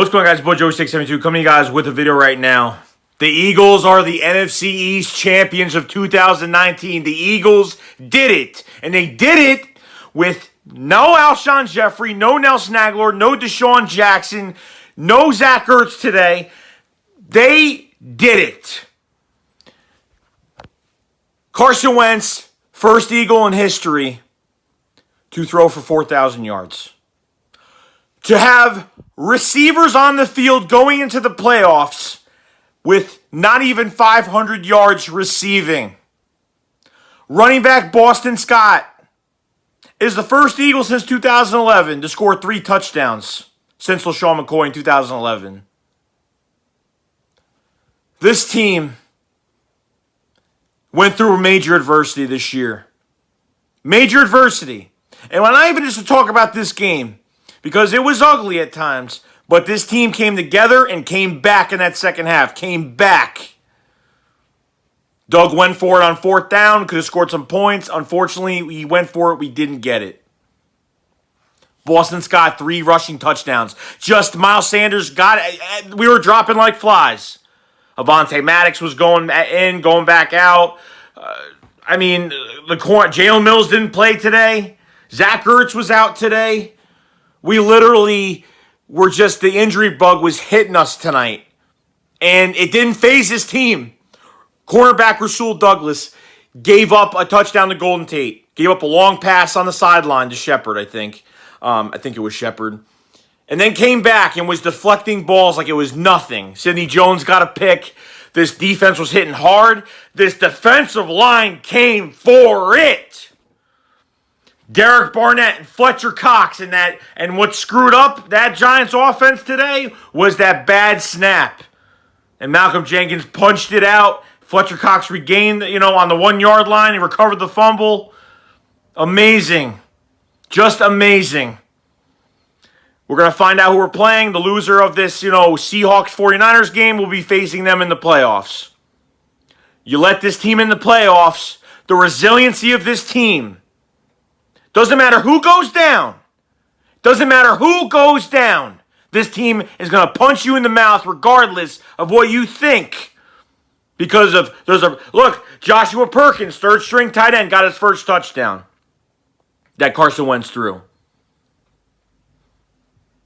What's going on, guys? Boy Joey672 coming to you guys with a video right now. The Eagles are the NFC East champions of 2019. The Eagles did it. And they did it with no Alshon Jeffrey, no Nelson Aguilar, no Deshaun Jackson, no Zach Ertz today. They did it. Carson Wentz, first Eagle in history to throw for 4,000 yards. To have receivers on the field going into the playoffs with not even 500 yards receiving. Running back Boston Scott is the first Eagle since 2011 to score 3 touchdowns since LaShawn McCoy in 2011. This team went through major adversity this year. Major adversity. And when I even just to talk about this game, because it was ugly at times, but this team came together and came back in that second half. Came back. Doug went for it on 4th down. Could have scored some points. Unfortunately, he went for it. We didn't get it. Boston Scott, 3 rushing touchdowns. Just Miles Sanders got it. We were dropping like flies. Avonte Maddox was going in, going back out. Jalen Mills didn't play today. Zach Ertz was out today. We literally were just, the injury bug was hitting us tonight. And it didn't phase his team. Cornerback Rasul Douglas gave up a touchdown to Golden Tate. Gave up a long pass on the sideline to Shepard, I think. I think it was Shepard. And then came back and was deflecting balls like it was nothing. Sidney Jones got a pick. This defense was hitting hard. This defensive line came for it. Derek Barnett and Fletcher Cox and what screwed up that Giants offense today was that bad snap. And Malcolm Jenkins punched it out. Fletcher Cox regained, on the 1-yard line. He recovered the fumble. Amazing. Just amazing. We're going to find out who we're playing. The loser of this, Seahawks-49ers game will be facing them in the playoffs. You let this team in the playoffs, the resiliency of this team. Doesn't matter who goes down. Doesn't matter who goes down. This team is going to punch you in the mouth regardless of what you think. Because of, look, Joshua Perkins, 3rd string tight end, got his first touchdown that Carson Wentz threw.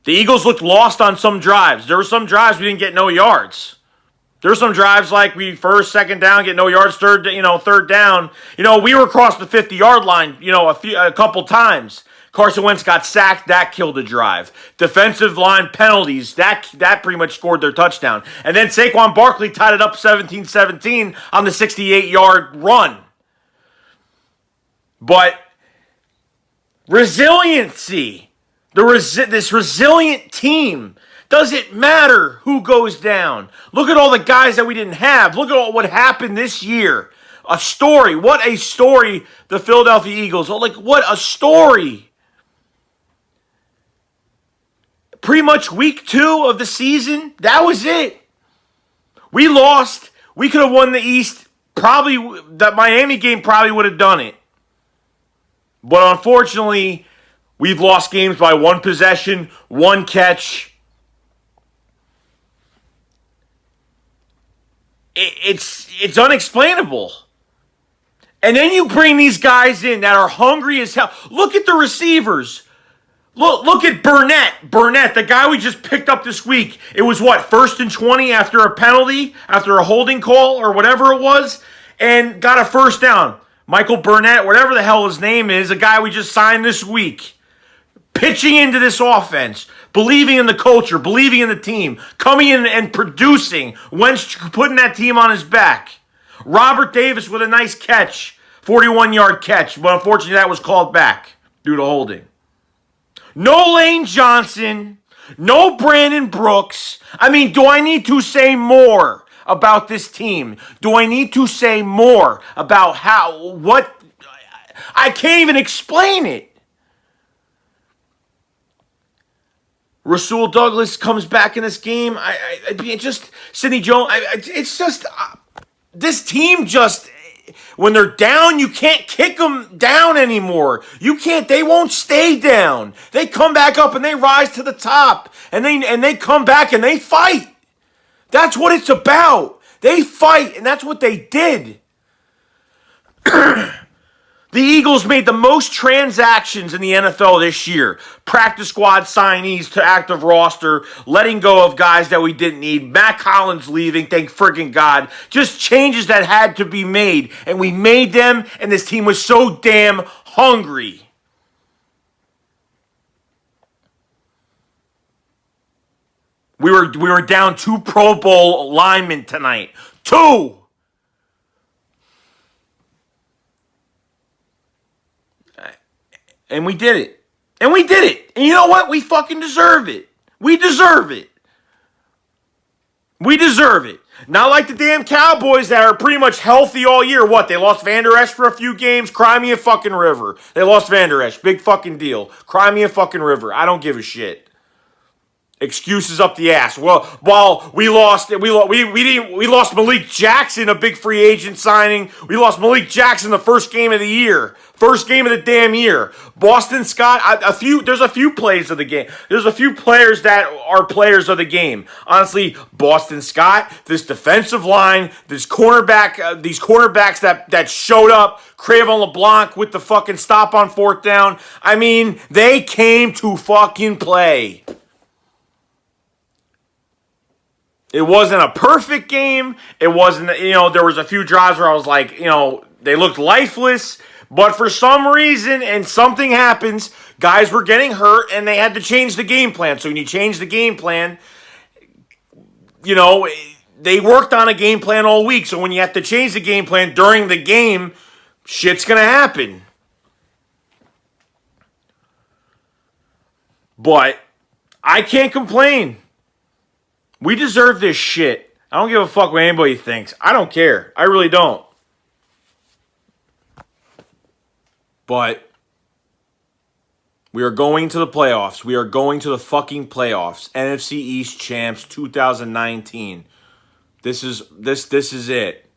The Eagles looked lost on some drives. There were some drives we didn't get no yards. There were some drives like we first, 2nd down, get no yards, 3rd down. We were across the 50-yard line, a couple times. Carson Wentz got sacked. That killed a drive. Defensive line penalties. That pretty much scored their touchdown. And then Saquon Barkley tied it up 17-17 on the 68-yard run. But resiliency. This resilient team. Doesn't matter who goes down. Look at all the guys that we didn't have. Look at what happened this year. A story. What a story, the Philadelphia Eagles. What a story. Pretty much week 2 of the season, that was it. We lost. We could have won the East. Probably, that Miami game probably would have done it. But unfortunately, we've lost games by 1 possession, 1 catch. It's unexplainable. And then you bring these guys in that are hungry as hell. Look at the receivers. Look at Burnett. Burnett, the guy we just picked up this week. It was 1st and 20 after a penalty, after a holding call or whatever it was, and got a 1st down. Michael Burnett, whatever the hell his name is, a guy we just signed this week. Pitching into this offense, believing in the culture, believing in the team, coming in and producing, Wentz putting that team on his back. Robert Davis with a nice catch, 41-yard catch, but unfortunately that was called back due to holding. No Lane Johnson, no Brandon Brooks. Do I need to say more about this team? Do I need to say more about I can't even explain it. Rasul Douglas comes back in this game. Sidney Jones. It's just this team just when they're down, you can't kick them down anymore. You can't. They won't stay down. They come back up and they rise to the top, and they come back and they fight. That's what it's about. They fight, and that's what they did. The Eagles made the most transactions in the NFL this year. Practice squad signees to active roster, letting go of guys that we didn't need. Matt Collins leaving, thank friggin' God. Just changes that had to be made. And we made them, and this team was so damn hungry. We were down 2 Pro Bowl linemen tonight. 2! And we did it. And we did it. And you know what? We fucking deserve it. We deserve it. We deserve it. Not like the damn Cowboys that are pretty much healthy all year. What? They lost Van Der Esch for a few games? Cry me a fucking river. They lost Van Der Esch. Big fucking deal. Cry me a fucking river. I don't give a shit. Excuses up the ass. Well, while we lost Malik Jackson, a big free agent signing. We lost Malik Jackson the first game of the year. First game of the damn year. Boston Scott, there's a few plays of the game. There's a few players that are players of the game. Honestly, Boston Scott, this defensive line, these cornerbacks that showed up, Cravon LeBlanc with the fucking stop on 4th down. I mean, they came to fucking play. It wasn't a perfect game. It wasn't, there was a few drives where I was like, they looked lifeless. But for some reason, and something happens, guys were getting hurt, and they had to change the game plan. So when you change the game plan, they worked on a game plan all week. So when you have to change the game plan during the game, shit's going to happen. But I can't complain. We deserve this shit. I don't give a fuck what anybody thinks. I don't care. I really don't. But we are going to the playoffs. We are going to the fucking playoffs. NFC East champs 2019. This is it.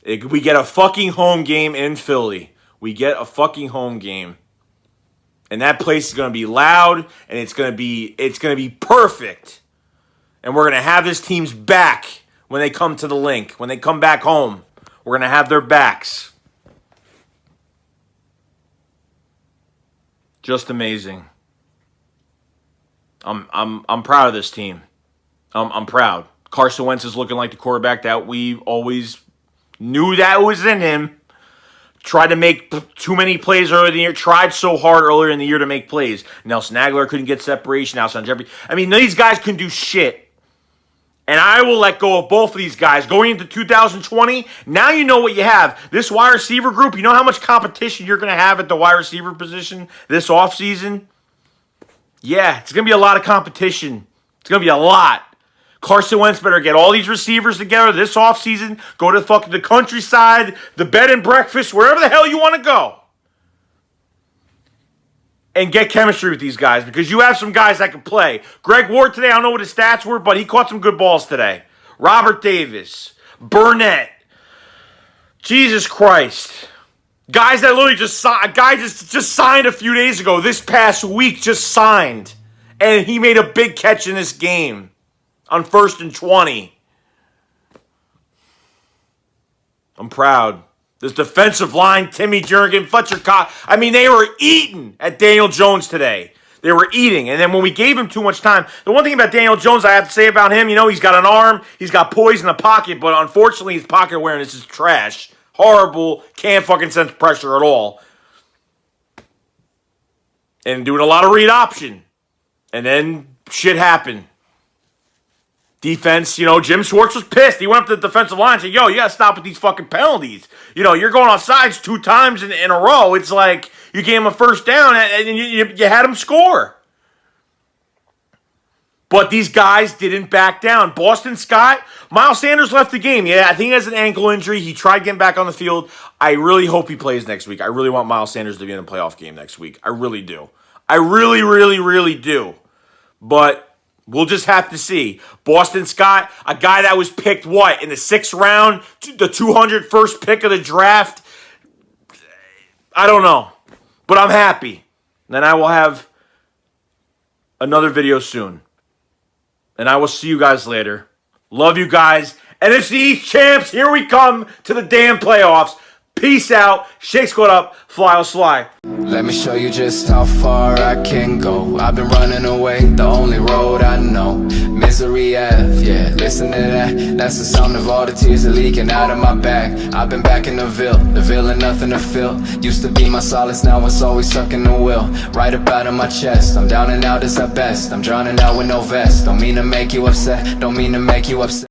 We get a fucking home game in Philly. We get a fucking home game. And that place is going to be loud, and it's going to be perfect. And we're going to have this team's back when they come to the link. When they come back home, we're going to have their backs. Just amazing. I'm proud of this team. I'm proud. Carson Wentz is looking like the quarterback that we always knew that was in him. Tried to make too many plays earlier in the year. Tried so hard earlier in the year to make plays. Nelson Aguilar couldn't get separation. Alshon Jeffrey. I mean, these guys couldn't do shit. And I will let go of both of these guys. Going into 2020, now you know what you have. This wide receiver group, you know how much competition you're going to have at the wide receiver position this offseason? Yeah, it's going to be a lot of competition. It's going to be a lot. Carson Wentz better get all these receivers together this offseason. Go to fucking the countryside, the bed and breakfast, wherever the hell you want to go. And get chemistry with these guys because you have some guys that can play. Greg Ward today, I don't know what his stats were, but he caught some good balls today. Robert Davis, Burnett, Jesus Christ. Guys that literally just signed, a guy just signed a few days ago, this past week just signed. And he made a big catch in this game on 1st and 20. I'm proud. This defensive line, Timmy Jernigan, Fletcher Cox. I mean, they were eating at Daniel Jones today. They were eating. And then when we gave him too much time, the one thing about Daniel Jones I have to say about him, he's got an arm, he's got poise in the pocket, but unfortunately his pocket awareness is trash. Horrible. Can't fucking sense pressure at all. And doing a lot of read option. And then shit happened. Defense, Jim Schwartz was pissed. He went up to the defensive line and said, you got to stop with these fucking penalties. You're going off sides 2 times in a row. It's like you gave him a first down and you had him score. But these guys didn't back down. Boston Scott, Miles Sanders left the game. Yeah, I think he has an ankle injury. He tried getting back on the field. I really hope he plays next week. I really want Miles Sanders to be in a playoff game next week. I really do. I really, really, really do. But We'll just have to see. Boston Scott, a guy that was picked, what, in the 6th round? The 201st pick of the draft? I don't know. But I'm happy. Then I will have another video soon. And I will see you guys later. Love you guys. NFC East champs, here we come to the damn playoffs. Peace out. Shake squad up. Fly or slide. Let me show you just how far I can go. I've been running away, the only road I know. Misery F, yeah, listen to that. That's the sound of all the tears that leaking out of my back. I've been back in the Ville and nothing to feel. Used to be my solace, now it's always stuck in the will. Right up out of my chest, I'm down and out as at best. I'm drowning out with no vest. Don't mean to make you upset, don't mean to make you upset.